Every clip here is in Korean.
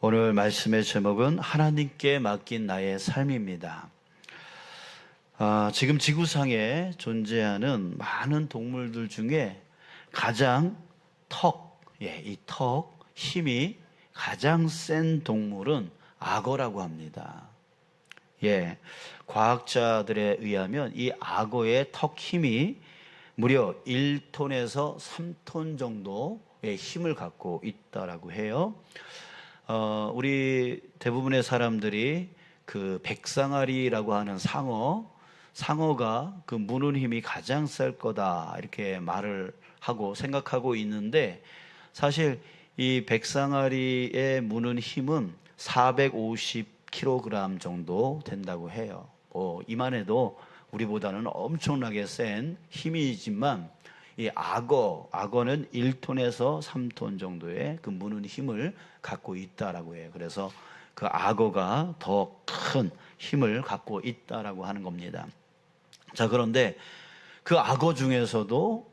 오늘 말씀의 제목은 하나님께 맡긴 나의 삶입니다. 지금 지구상에 존재하는 많은 동물들 중에 가장 힘이 가장 센 동물은 악어라고 합니다. 과학자들에 의하면 이 악어의 턱 힘이 무려 1톤에서 3톤 정도의 힘을 갖고 있다라고 해요. 우리 대부분의 사람들이 그 백상아리라고 하는 상어가 그 무는 힘이 가장 셀 거다 이렇게 말을 하고 생각하고 있는데, 사실 이 백상아리의 무는 힘은 450kg 정도 된다고 해요. 이만해도 우리보다는 엄청나게 센 힘이지만 이 악어는 1톤에서 3톤 정도의 그 무는 힘을 갖고 있다라고 해요. 그래서 그 악어가 더 큰 힘을 갖고 있다라고 하는 겁니다. 자, 그런데 그 악어 중에서도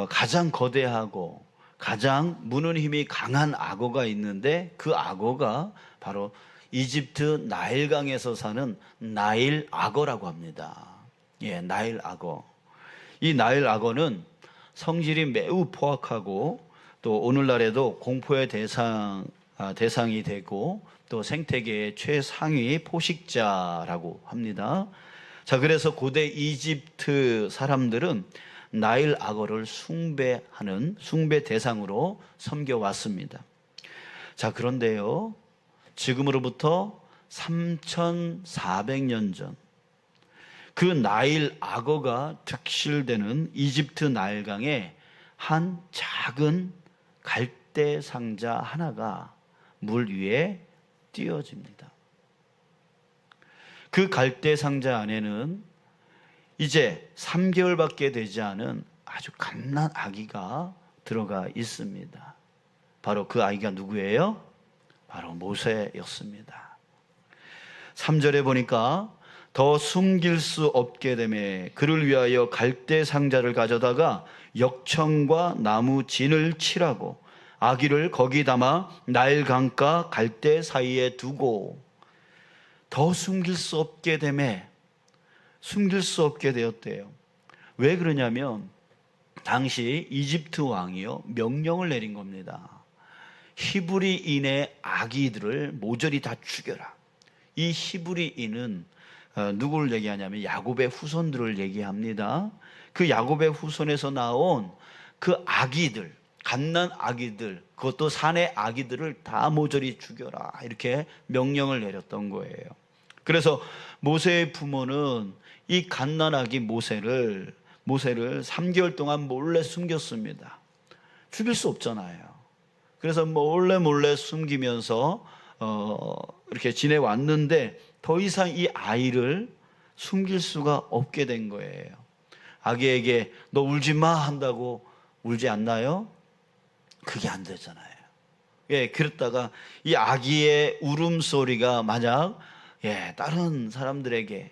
가장 거대하고 가장 무는 힘이 강한 악어가 있는데, 그 악어가 바로 이집트 나일강에서 사는 나일 악어라고 합니다. 나일 악어. 이 나일 악어는 성질이 매우 포악하고 또 오늘날에도 공포의 대상이 되고 또 생태계의 최상위 포식자라고 합니다. 자, 그래서 고대 이집트 사람들은 나일 악어를 숭배 대상으로 섬겨왔습니다. 자, 그런데요, 지금으로부터 3,400년 전 그 나일 악어가 득실되는 이집트 나일강에 한 작은 갈대 상자 하나가 물 위에 띄어집니다. 그 갈대 상자 안에는 이제 3개월밖에 되지 않은 아주 갓난 아기가 들어가 있습니다. 바로 그 아기가 누구예요? 바로 모세였습니다. 3절에 보니까 더 숨길 수 없게 되매 그를 위하여 갈대 상자를 가져다가 역청과 나무 진을 칠하고 아기를 거기 담아 나일 강가 갈대 사이에 두고, 더 숨길 수 없게 되매 숨길 수 없게 되었대요. 왜 그러냐면 당시 이집트 왕이요 명령을 내린 겁니다. 히브리인의 아기들을 모조리 다 죽여라. 이 히브리인은 누구를 얘기하냐면 야곱의 후손들을 얘기합니다. 그 야곱의 후손에서 나온 그 아기들, 갓난 아기들, 그것도 산의 아기들을 다 모조리 죽여라 이렇게 명령을 내렸던 거예요. 그래서 모세의 부모는 이 갓난 아기 모세를 3개월 동안 몰래 숨겼습니다. 죽일 수 없잖아요. 그래서 몰래 숨기면서 이렇게 지내왔는데 더 이상 이 아이를 숨길 수가 없게 된 거예요. 아기에게 너 울지 마 한다고 울지 않나요? 그게 안 되잖아요. 그랬다가 이 아기의 울음소리가 만약 다른 사람들에게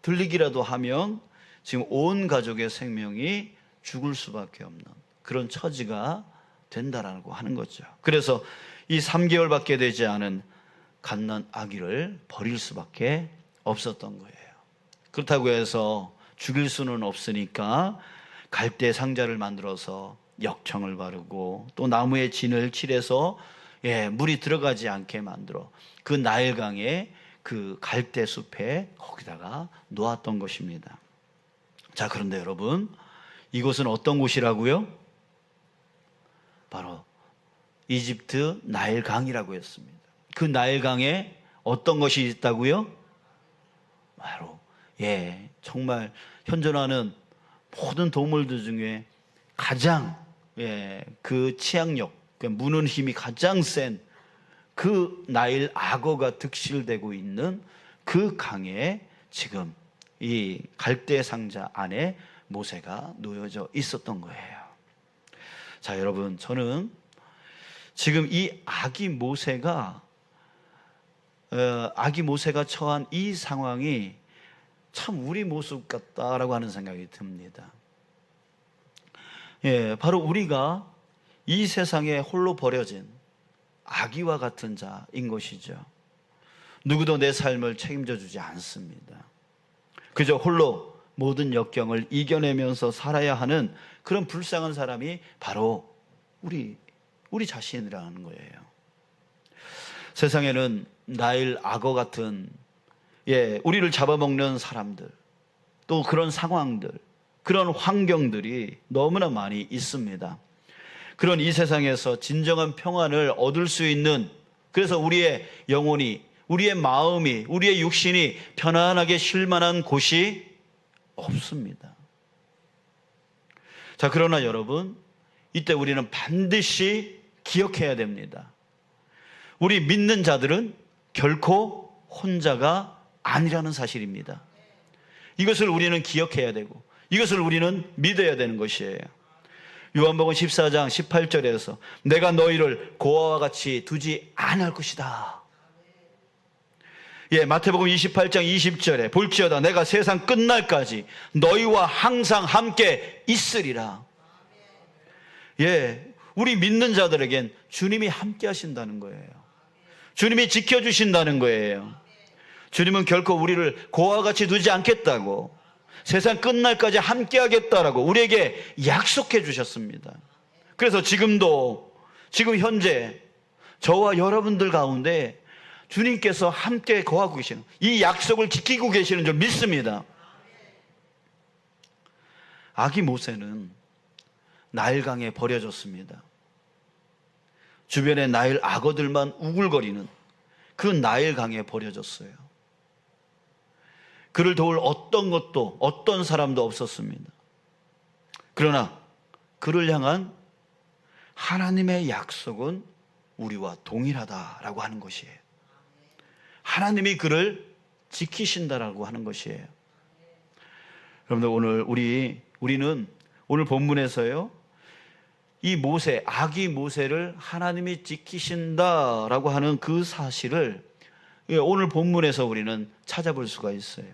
들리기라도 하면 지금 온 가족의 생명이 죽을 수밖에 없는 그런 처지가 된다라고 하는 거죠. 그래서 이 3개월밖에 되지 않은 갓난 아기를 버릴 수밖에 없었던 거예요. 그렇다고 해서 죽일 수는 없으니까 갈대 상자를 만들어서 역청을 바르고 또 나무에 진을 칠해서 물이 들어가지 않게 만들어 그 나일강의 그 갈대 숲에 거기다가 놓았던 것입니다. 자, 그런데 여러분, 이곳은 어떤 곳이라고요? 바로 이집트 나일강이라고 했습니다. 그 나일강에 어떤 것이 있다고요? 바로 정말 현존하는 모든 동물들 중에 가장 그 치악력, 그 무는 힘이 가장 센 그 나일 악어가 득실되고 있는 그 강에 지금 이 갈대 상자 안에 모세가 놓여져 있었던 거예요. 자, 여러분, 저는 지금 이 아기 모세가 처한 이 상황이 참 우리 모습 같다라고 하는 생각이 듭니다. 바로 우리가 이 세상에 홀로 버려진 아기와 같은 자인 것이죠. 누구도 내 삶을 책임져 주지 않습니다. 그저 홀로 모든 역경을 이겨내면서 살아야 하는 그런 불쌍한 사람이 바로 우리 자신이라는 거예요. 세상에는 나일 악어 같은 우리를 잡아먹는 사람들, 또 그런 상황들, 그런 환경들이 너무나 많이 있습니다. 그런 이 세상에서 진정한 평안을 얻을 수 있는, 그래서 우리의 영혼이, 우리의 마음이, 우리의 육신이 편안하게 쉴 만한 곳이 없습니다. 자, 그러나 여러분, 이때 우리는 반드시 기억해야 됩니다. 우리 믿는 자들은 결코 혼자가 아니라는 사실입니다. 이것을 우리는 기억해야 되고, 이것을 우리는 믿어야 되는 것이에요. 요한복음 14장 18절에서 내가 너희를 고아와 같이 두지 않을 것이다. 마태복음 28장 20절에 볼지어다 내가 세상 끝날까지 너희와 항상 함께 있으리라. 우리 믿는 자들에겐 주님이 함께 하신다는 거예요. 주님이 지켜주신다는 거예요. 주님은 결코 우리를 고아와 같이 두지 않겠다고, 세상 끝날까지 함께 하겠다라고 우리에게 약속해 주셨습니다. 그래서 지금 현재 저와 여러분들 가운데 주님께서 함께 거하고 계시는, 이 약속을 지키고 계시는 줄 믿습니다. 아기 모세는 나일강에 버려졌습니다. 주변에 나일 악어들만 우글거리는 그 나일강에 버려졌어요. 그를 도울 어떤 것도, 어떤 사람도 없었습니다. 그러나 그를 향한 하나님의 약속은 우리와 동일하다라고 하는 것이에요. 하나님이 그를 지키신다라고 하는 것이에요. 여러분들, 오늘 우리는 오늘 본문에서요, 이 아기 모세를 하나님이 지키신다라고 하는 그 사실을 오늘 본문에서 우리는 찾아볼 수가 있어요.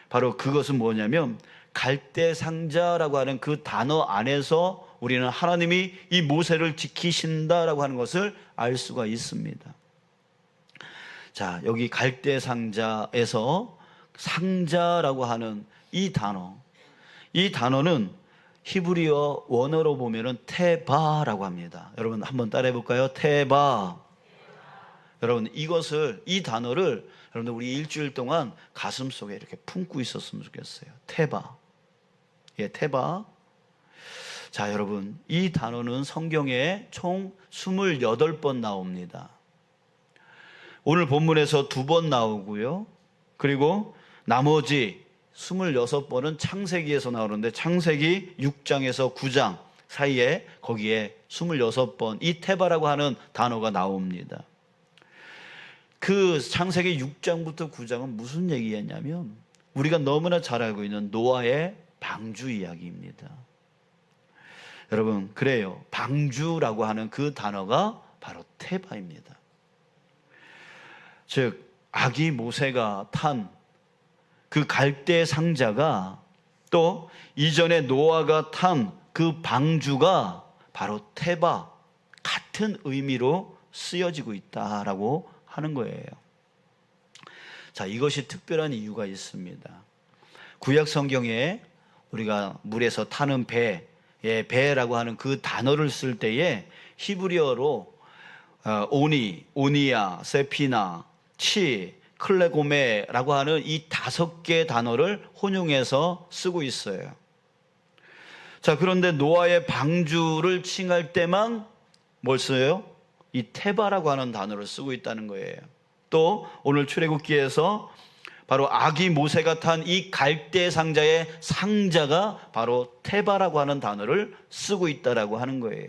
바로 그것은 뭐냐면 갈대상자라고 하는 그 단어 안에서 우리는 하나님이 이 모세를 지키신다라고 하는 것을 알 수가 있습니다. 자, 여기 갈대상자에서 상자라고 하는 이 단어는 히브리어 원어로 보면은 테바라고 합니다. 여러분 한번 따라해 볼까요? 테바. 여러분 이 단어를 여러분들 우리 일주일 동안 가슴 속에 이렇게 품고 있었으면 좋겠어요. 테바. 테바. 자, 여러분 이 단어는 성경에 총 28번 나옵니다. 오늘 본문에서 2번 나오고요. 그리고 나머지 26번은 창세기에서 나오는데 창세기 6장에서 9장 사이에 거기에 26번 이 테바라고 하는 단어가 나옵니다. 그 창세기 6장부터 9장은 무슨 얘기였냐면 우리가 너무나 잘 알고 있는 노아의 방주 이야기입니다. 여러분, 그래요. 방주라고 하는 그 단어가 바로 테바입니다. 즉 아기 모세가 탄 그 갈대 상자가, 또 이전에 노아가 탄 그 방주가 바로 테바, 같은 의미로 쓰여지고 있다라고 하는 거예요. 자, 이것이 특별한 이유가 있습니다. 구약 성경에 우리가 물에서 타는 배라고 하는 그 단어를 쓸 때에 히브리어로 오니야, 세피나, 치, 클레고메라고 하는 이 5개의 단어를 혼용해서 쓰고 있어요. 자, 그런데 노아의 방주를 칭할 때만 뭘 써요? 이 테바라고 하는 단어를 쓰고 있다는 거예요. 또 오늘 출애굽기에서 바로 아기 모세가 탄 이 갈대 상자의 상자가 바로 테바라고 하는 단어를 쓰고 있다라고 하는 거예요.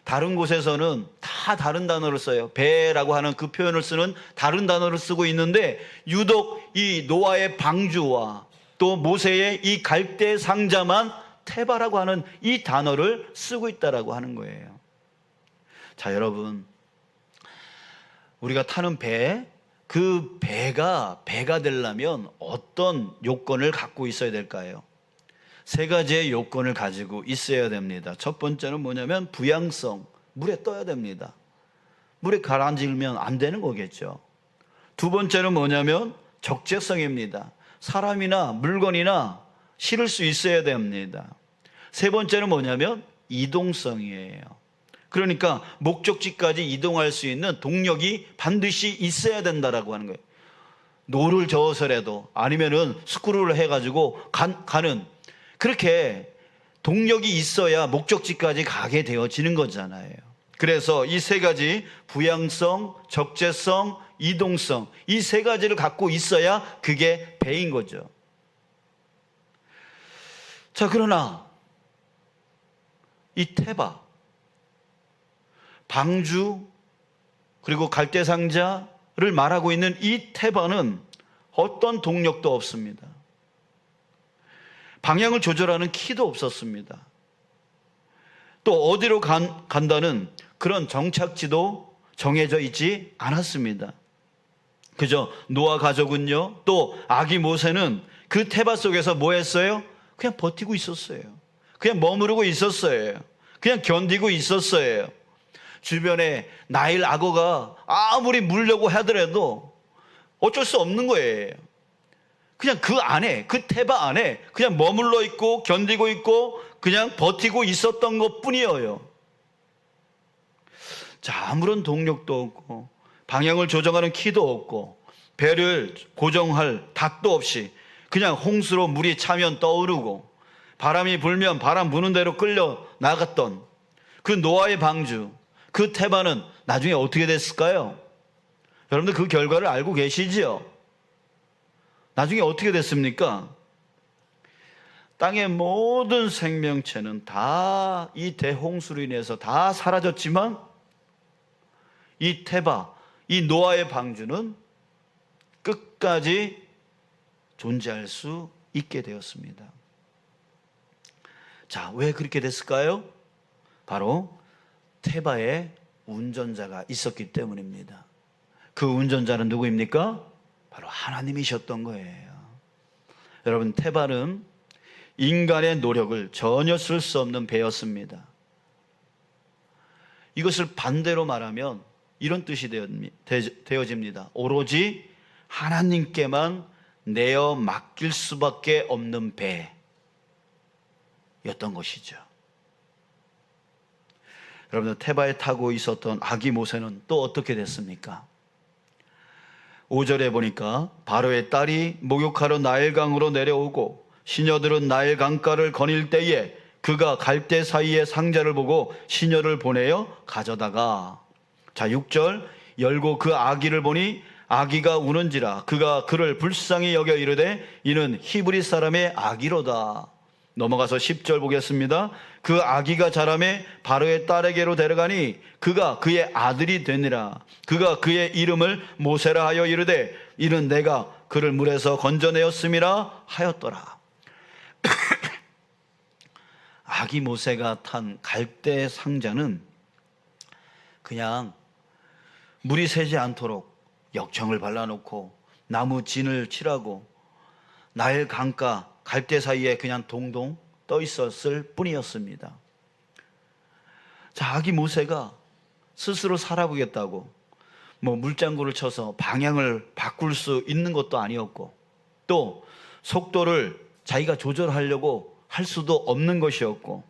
다른 곳에서는 다 다른 단어를 써요. 배라고 하는 그 표현을 쓰는 다른 단어를 쓰고 있는데 유독 이 노아의 방주와 또 모세의 이 갈대 상자만 테바라고 하는 이 단어를 쓰고 있다라고 하는 거예요. 자, 여러분, 우리가 타는 그 배가 되려면 어떤 요건을 갖고 있어야 될까요? 3가지의 요건을 가지고 있어야 됩니다. 첫 번째는 뭐냐면 부양성, 물에 떠야 됩니다. 물에 가라앉으면 안 되는 거겠죠. 두 번째는 뭐냐면 적재성입니다. 사람이나 물건이나 실을 수 있어야 됩니다. 세 번째는 뭐냐면 이동성이에요. 그러니까 목적지까지 이동할 수 있는 동력이 반드시 있어야 된다라고 하는 거예요. 노를 저어서라도 아니면은 스크롤을 해가지고 가는, 그렇게 동력이 있어야 목적지까지 가게 되어지는 거잖아요. 그래서 이 세 가지, 부양성, 적재성, 이동성, 이 세 가지를 갖고 있어야 그게 배인 거죠. 자, 그러나 이 테바, 방주, 그리고 갈대상자를 말하고 있는 이 테바는 어떤 동력도 없습니다. 방향을 조절하는 키도 없었습니다. 또 어디로 간다는 그런 정착지도 정해져 있지 않았습니다. 그저 노아 가족은요, 또 아기 모세는 그 테바 속에서 뭐 했어요? 그냥 버티고 있었어요. 그냥 머무르고 있었어요. 그냥 견디고 있었어요. 주변에 나일 악어가 아무리 물려고 하더라도 어쩔 수 없는 거예요. 그냥 그 안에, 그 테바 안에 그냥 머물러 있고 견디고 있고 그냥 버티고 있었던 것 뿐이에요. 자, 아무런 동력도 없고 방향을 조정하는 키도 없고 배를 고정할 닥도 없이 그냥 홍수로 물이 차면 떠오르고 바람이 불면 바람 부는 대로 끌려 나갔던 그 노아의 방주, 그 테바는 나중에 어떻게 됐을까요? 여러분들 그 결과를 알고 계시지요? 나중에 어떻게 됐습니까? 땅의 모든 생명체는 다 이 대홍수로 인해서 다 사라졌지만 이 테바, 이 노아의 방주는 끝까지 존재할 수 있게 되었습니다. 자, 왜 그렇게 됐을까요? 바로 테바에 운전자가 있었기 때문입니다. 그 운전자는 누구입니까? 바로 하나님이셨던 거예요. 여러분, 테바는 인간의 노력을 전혀 쓸 수 없는 배였습니다. 이것을 반대로 말하면 이런 뜻이 되어집니다. 오로지 하나님께만 내어 맡길 수밖에 없는 배였던 것이죠. 여러분들, 테바에 타고 있었던 아기 모세는 또 어떻게 됐습니까? 5절에 보니까 바로의 딸이 목욕하러 나일강으로 내려오고 시녀들은 나일 강가를 거닐 때에 그가 갈대 사이에 상자를 보고 시녀를 보내어 가져다가, 자 6절, 열고 그 아기를 보니 아기가 우는지라 그가 그를 불쌍히 여겨 이르되 이는 히브리 사람의 아기로다. 넘어가서 10절 보겠습니다. 그 아기가 자라매 바로의 딸에게로 데려가니 그가 그의 아들이 되니라. 그가 그의 이름을 모세라 하여 이르되 이는 내가 그를 물에서 건져내었음이라 하였더라. 아기 모세가 탄 갈대 상자는 그냥 물이 새지 않도록 역청을 발라놓고 나무 진을 칠하고 나일 강가 갈대 사이에 그냥 동동 떠 있었을 뿐이었습니다. 자, 아기 모세가 스스로 살아보겠다고 뭐 물장구를 쳐서 방향을 바꿀 수 있는 것도 아니었고 또 속도를 자기가 조절하려고 할 수도 없는 것이었고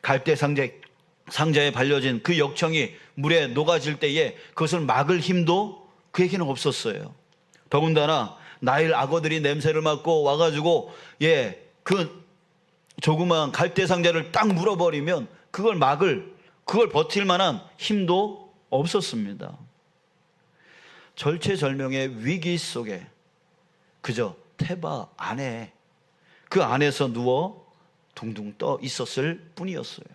갈대 상자에 발려진 그 역청이 물에 녹아질 때에 그것을 막을 힘도 그에게는 없었어요. 더군다나 나일 악어들이 냄새를 맡고 와가지고 그 조그만 갈대 상자를 딱 물어버리면 그걸 버틸 만한 힘도 없었습니다. 절체절명의 위기 속에 그저 테바 안에, 그 안에서 누워 둥둥 떠 있었을 뿐이었어요.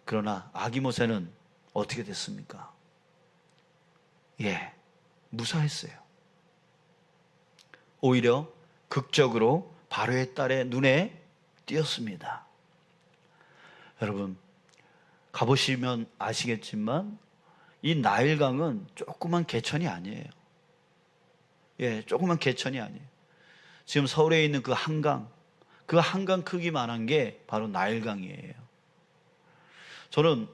그러나 아기 모세는 어떻게 됐습니까? 무사했어요. 오히려 극적으로 바로의 딸의 눈에 띄었습니다. 여러분, 가보시면 아시겠지만 이 나일강은 조그만 개천이 아니에요. 조그만 개천이 아니에요. 지금 서울에 있는 그 한강 크기만한 게 바로 나일강이에요. 저는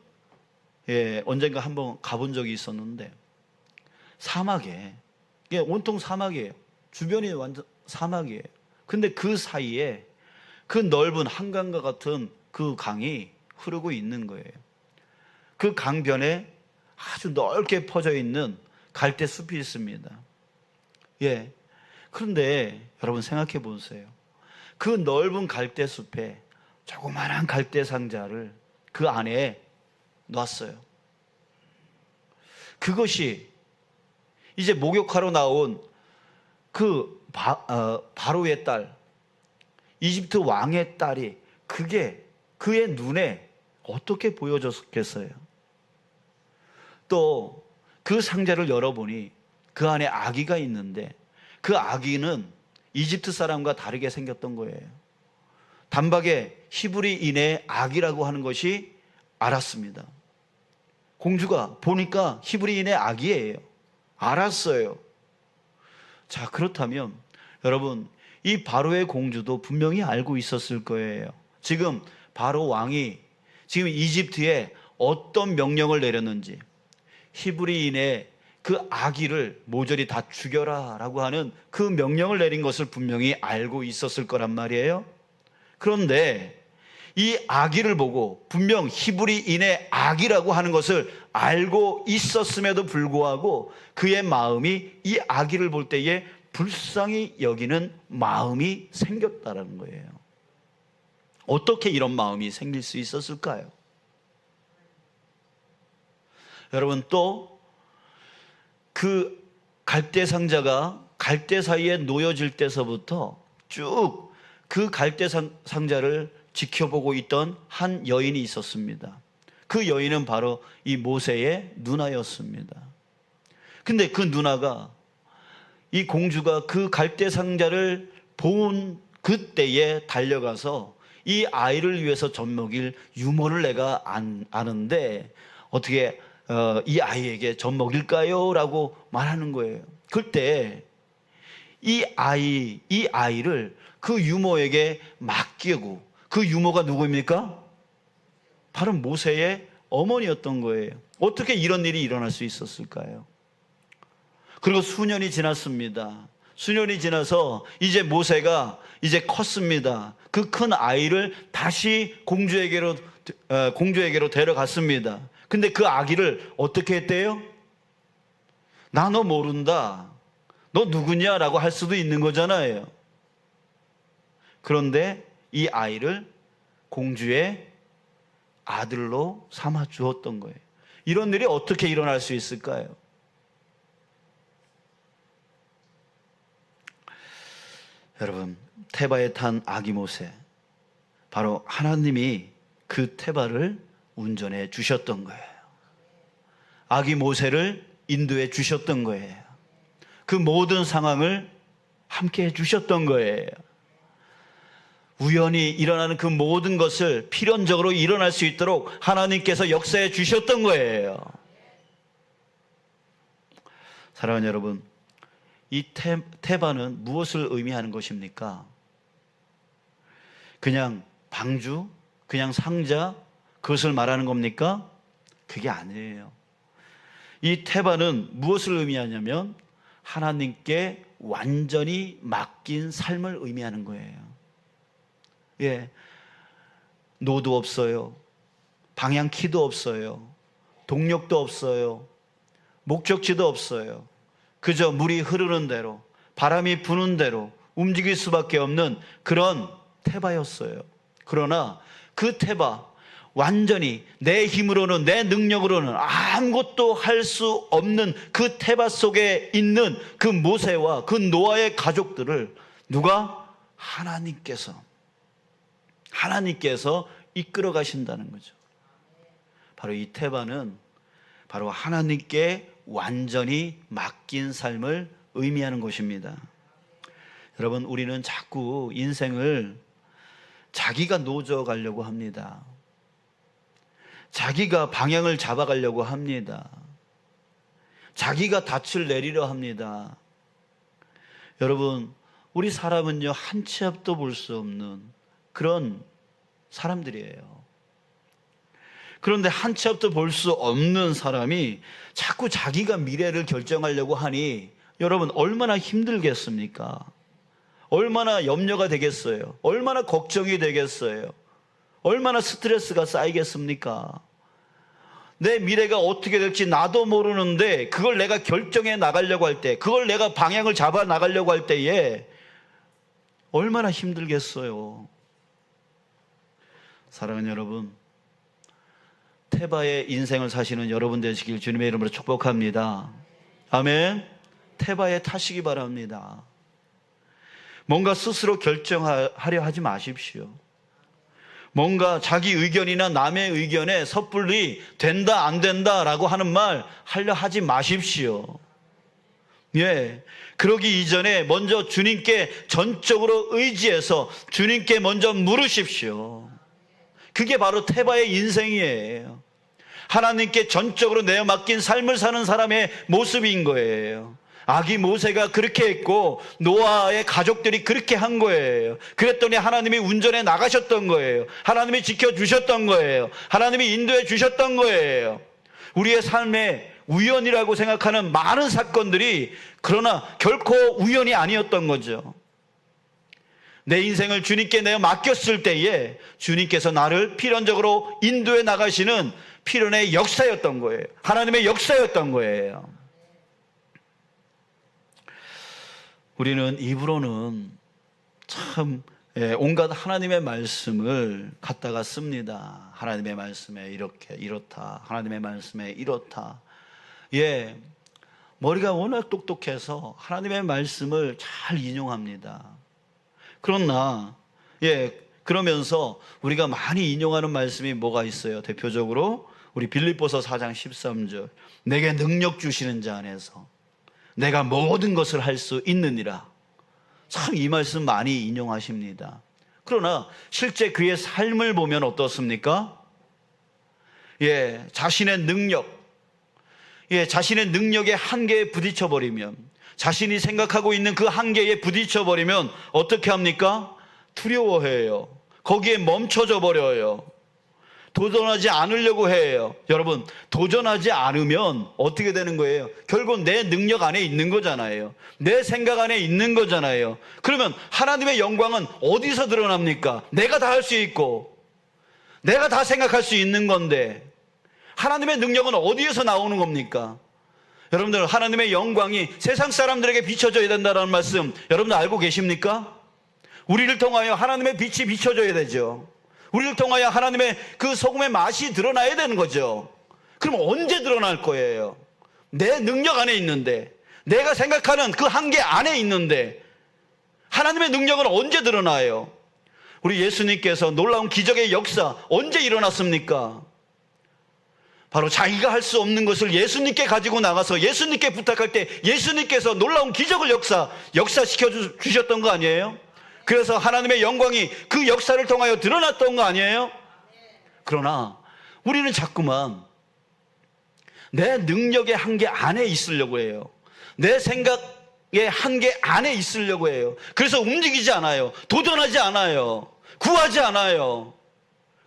언젠가 한번 가본 적이 있었는데, 사막에, 온통 사막이에요. 주변이 완전 사막이에요. 근데 그 사이에 그 넓은 한강과 같은 그 강이 흐르고 있는 거예요. 그 강변에 아주 넓게 퍼져 있는 갈대 숲이 있습니다. 그런데 여러분 생각해 보세요. 그 넓은 갈대 숲에 조그마한 갈대 상자를 그 안에 놨어요. 그것이 이제 목욕하러 나온 그 바로의 딸, 이집트 왕의 딸이, 그게 그의 눈에 어떻게 보여졌겠어요? 또 그 상자를 열어보니 그 안에 아기가 있는데, 그 아기는 이집트 사람과 다르게 생겼던 거예요. 단박에 히브리인의 아기라고 하는 것이 알았습니다. 공주가 보니까 히브리인의 아기예요. 알았어요. 자, 그렇다면 여러분, 이 바로의 공주도 분명히 알고 있었을 거예요. 지금 바로 왕이 지금 이집트에 어떤 명령을 내렸는지, 히브리인의 그 아기를 모조리 다 죽여라 라고 하는 그 명령을 내린 것을 분명히 알고 있었을 거란 말이에요. 그런데 이 아기를 보고 분명 히브리인의 아기라고 하는 것을 알고 있었음에도 불구하고 그의 마음이 이 아기를 볼 때에 불쌍히 여기는 마음이 생겼다는 거예요. 어떻게 이런 마음이 생길 수 있었을까요? 여러분, 또 그 갈대 상자가 갈대 사이에 놓여질 때서부터 쭉 그 갈대 상자를 지켜보고 있던 한 여인이 있었습니다. 그 여인은 바로 이 모세의 누나였습니다. 근데 그 누나가, 이 공주가 그 갈대 상자를 본 그때에 달려가서 이 아이를 위해서 젖먹일 유모를 내가 아는데 어떻게 이 아이에게 젖먹일까요? 라고 말하는 거예요. 그때 이 아이를 그 유모에게 맡기고, 그 유모가 누구입니까? 바로 모세의 어머니였던 거예요. 어떻게 이런 일이 일어날 수 있었을까요? 그리고 수년이 지났습니다. 수년이 지나서 이제 모세가 이제 컸습니다. 그 큰 아이를 다시 공주에게로 데려갔습니다. 근데 그 아기를 어떻게 했대요? 나 너 모른다, 너 누구냐? 라고 할 수도 있는 거잖아요. 그런데 이 아이를 공주의 아들로 삼아 주었던 거예요. 이런 일이 어떻게 일어날 수 있을까요? 여러분, 테바에 탄 아기 모세, 바로 하나님이 그 테바를 운전해 주셨던 거예요. 아기 모세를 인도해 주셨던 거예요. 그 모든 상황을 함께 해 주셨던 거예요. 우연히 일어나는 그 모든 것을 필연적으로 일어날 수 있도록 하나님께서 역사해 주셨던 거예요. 사랑하는 여러분, 이 테바는 무엇을 의미하는 것입니까? 그냥 방주, 그냥 상자, 그것을 말하는 겁니까? 그게 아니에요. 이 테바는 무엇을 의미하냐면 하나님께 완전히 맡긴 삶을 의미하는 거예요. 노도 없어요. 방향키도 없어요. 동력도 없어요. 목적지도 없어요. 그저 물이 흐르는 대로, 바람이 부는 대로 움직일 수밖에 없는 그런 테바였어요. 그러나 그 테바, 완전히 내 힘으로는, 내 능력으로는 아무것도 할 수 없는 그 테바 속에 있는 그 모세와 그 노아의 가족들을 누가? 하나님께서 이끌어 가신다는 거죠. 바로 이 테바는 바로 하나님께 완전히 맡긴 삶을 의미하는 것입니다. 여러분, 우리는 자꾸 인생을 자기가 노져 가려고 합니다. 자기가 방향을 잡아가려고 합니다. 자기가 닻을 내리려 합니다. 여러분, 우리 사람은요, 한 치 앞도 볼 수 없는 그런 사람들이에요. 그런데 한 치 앞도 볼 수 없는 사람이 자꾸 자기가 미래를 결정하려고 하니 여러분 얼마나 힘들겠습니까? 얼마나 염려가 되겠어요? 얼마나 걱정이 되겠어요? 얼마나 스트레스가 쌓이겠습니까? 내 미래가 어떻게 될지 나도 모르는데 그걸 내가 결정해 나가려고 할 때, 그걸 내가 방향을 잡아 나가려고 할 때에 얼마나 힘들겠어요. 사랑하는 여러분, 테바의 인생을 사시는 여러분 되시길 주님의 이름으로 축복합니다. 아멘. 테바에 타시기 바랍니다. 뭔가 스스로 결정하려 하지 마십시오. 뭔가 자기 의견이나 남의 의견에 섣불리 된다 안 된다라고 하는 말 하려 하지 마십시오. 예, 그러기 이전에 먼저 주님께 전적으로 의지해서 주님께 먼저 물으십시오. 그게 바로 테바의 인생이에요. 하나님께 전적으로 내어 맡긴 삶을 사는 사람의 모습인 거예요. 아기 모세가 그렇게 했고 노아의 가족들이 그렇게 한 거예요. 그랬더니 하나님이 운전해 나가셨던 거예요. 하나님이 지켜주셨던 거예요. 하나님이 인도해 주셨던 거예요. 우리의 삶에 우연이라고 생각하는 많은 사건들이 그러나 결코 우연이 아니었던 거죠. 내 인생을 주님께 내어 맡겼을 때에 주님께서 나를 필연적으로 인도해 나가시는 필연의 역사였던 거예요. 하나님의 역사였던 거예요. 우리는 입으로는 참 온갖 하나님의 말씀을 갖다가 씁니다. 하나님의 말씀에 이렇게 이렇다. 하나님의 말씀에 이렇다. 예, 머리가 워낙 똑똑해서 하나님의 말씀을 잘 인용합니다. 그러나 그러면서 우리가 많이 인용하는 말씀이 뭐가 있어요? 대표적으로 우리 빌립보서 4장 13절, 내게 능력 주시는 자 안에서 내가 모든 것을 할 수 있느니라. 참 이 말씀 많이 인용하십니다. 그러나 실제 그의 삶을 보면 어떻습니까? 자신의 능력, 자신의 능력의 한계에 부딪혀버리면, 자신이 생각하고 있는 그 한계에 부딪혀버리면 어떻게 합니까? 두려워해요. 거기에 멈춰져 버려요. 도전하지 않으려고 해요. 여러분, 도전하지 않으면 어떻게 되는 거예요? 결국 내 능력 안에 있는 거잖아요. 내 생각 안에 있는 거잖아요. 그러면 하나님의 영광은 어디서 드러납니까? 내가 다 할 수 있고 내가 다 생각할 수 있는 건데 하나님의 능력은 어디에서 나오는 겁니까? 여러분들, 하나님의 영광이 세상 사람들에게 비춰져야 된다는 말씀 여러분들 알고 계십니까? 우리를 통하여 하나님의 빛이 비춰져야 되죠. 우리를 통하여 하나님의 그 소금의 맛이 드러나야 되는 거죠. 그럼 언제 드러날 거예요? 내 능력 안에 있는데, 내가 생각하는 그 한계 안에 있는데 하나님의 능력은 언제 드러나요? 우리 예수님께서 놀라운 기적의 역사 언제 일어났습니까? 바로 자기가 할 수 없는 것을 예수님께 가지고 나가서 예수님께 부탁할 때 예수님께서 놀라운 기적을 역사시켜 주셨던 거 아니에요? 그래서 하나님의 영광이 그 역사를 통하여 드러났던 거 아니에요? 그러나 우리는 자꾸만 내 능력의 한계 안에 있으려고 해요. 내 생각의 한계 안에 있으려고 해요. 그래서 움직이지 않아요. 도전하지 않아요. 구하지 않아요.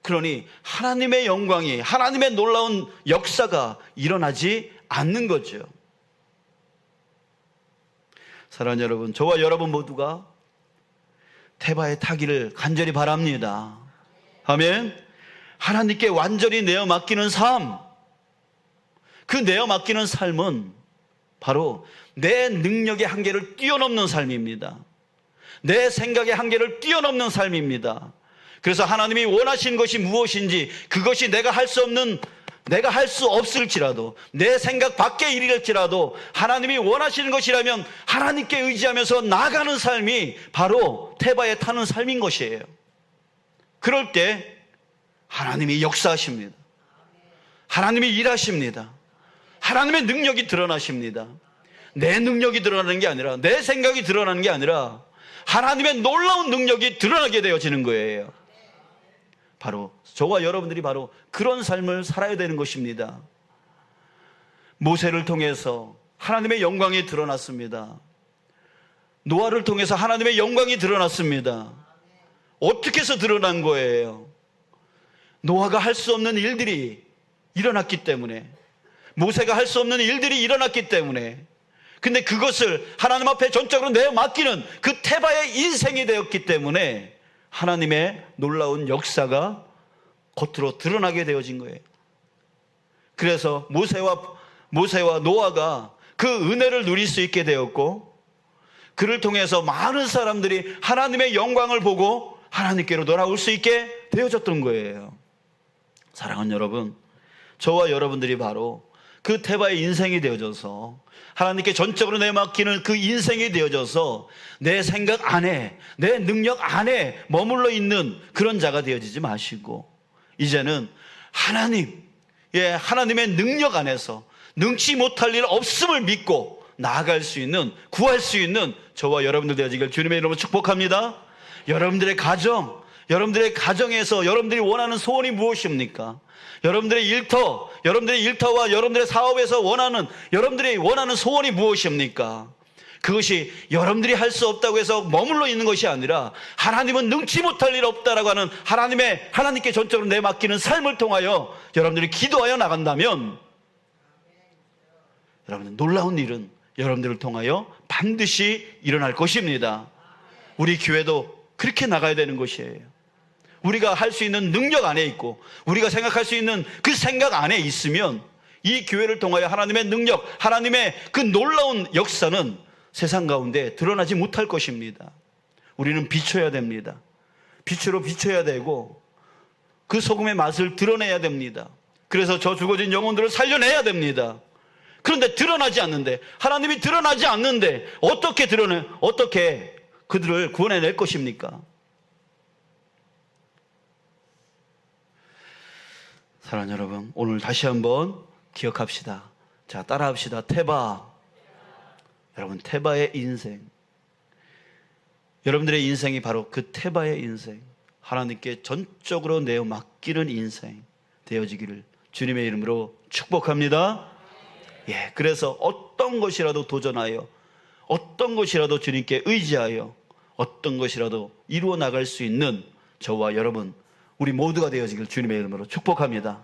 그러니 하나님의 영광이, 하나님의 놀라운 역사가 일어나지 않는 거죠. 사랑하는 여러분, 저와 여러분 모두가 테바에 타기를 간절히 바랍니다. 아멘. 하나님께 완전히 내어 맡기는 삶, 그 내어 맡기는 삶은 바로 내 능력의 한계를 뛰어넘는 삶입니다. 내 생각의 한계를 뛰어넘는 삶입니다. 그래서 하나님이 원하신 것이 무엇인지 그것이 내가 할 수 없을지라도, 내 생각 밖의 일일지라도 하나님이 원하시는 것이라면 하나님께 의지하면서 나아가는 삶이 바로 테바에 타는 삶인 것이에요. 그럴 때 하나님이 역사하십니다. 하나님이 일하십니다. 하나님의 능력이 드러나십니다. 내 능력이 드러나는 게 아니라, 내 생각이 드러나는 게 아니라 하나님의 놀라운 능력이 드러나게 되어지는 거예요. 바로 저와 여러분들이 바로 그런 삶을 살아야 되는 것입니다. 모세를 통해서 하나님의 영광이 드러났습니다. 노아를 통해서 하나님의 영광이 드러났습니다. 어떻게 해서 드러난 거예요? 노아가 할 수 없는 일들이 일어났기 때문에, 모세가 할 수 없는 일들이 일어났기 때문에, 근데 그것을 하나님 앞에 전적으로 내어 맡기는 그 테바의 인생이 되었기 때문에 하나님의 놀라운 역사가 겉으로 드러나게 되어진 거예요. 그래서 모세와 노아가 그 은혜를 누릴 수 있게 되었고, 그를 통해서 많은 사람들이 하나님의 영광을 보고 하나님께로 돌아올 수 있게 되어졌던 거예요. 사랑하는 여러분, 저와 여러분들이 바로 그 테바의 인생이 되어져서 하나님께 전적으로 내맡기는 그 인생이 되어져서 내 생각 안에, 내 능력 안에 머물러 있는 그런 자가 되어지지 마시고, 이제는 하나님의 능력 안에서 능치 못할 일 없음을 믿고 나아갈 수 있는, 구할 수 있는 저와 여러분들 되어지길 주님의 이름으로 축복합니다. 여러분들의 가정에서 여러분들이 원하는 소원이 무엇입니까? 여러분들의 일터와 여러분들의 사업에서 여러분들이 원하는 소원이 무엇입니까? 그것이 여러분들이 할 수 없다고 해서 머물러 있는 것이 아니라, 하나님은 능치 못할 일 없다라고 하는 하나님께 전적으로 내맡기는 삶을 통하여 여러분들이 기도하여 나간다면, 여러분들 놀라운 일은 여러분들을 통하여 반드시 일어날 것입니다. 우리 교회도 그렇게 나가야 되는 것이에요. 우리가 할 수 있는 능력 안에 있고, 우리가 생각할 수 있는 그 생각 안에 있으면 이 교회를 통하여 하나님의 능력, 하나님의 그 놀라운 역사는 세상 가운데 드러나지 못할 것입니다. 우리는 비춰야 됩니다. 빛으로 비춰야 되고, 그 소금의 맛을 드러내야 됩니다. 그래서 저 죽어진 영혼들을 살려내야 됩니다. 그런데 드러나지 않는데, 하나님이 드러나지 않는데 어떻게 그들을 구원해낼 것입니까? 사랑하는 여러분, 오늘 다시 한번 기억합시다. 자, 따라합시다. 테바. 여러분, 테바의 인생, 여러분들의 인생이 바로 그 테바의 인생, 하나님께 전적으로 내어 맡기는 인생 되어지기를 주님의 이름으로 축복합니다. 그래서 어떤 것이라도 도전하여, 어떤 것이라도 주님께 의지하여, 어떤 것이라도 이루어 나갈 수 있는 저와 여러분, 우리 모두가 되어지길 주님의 이름으로 축복합니다.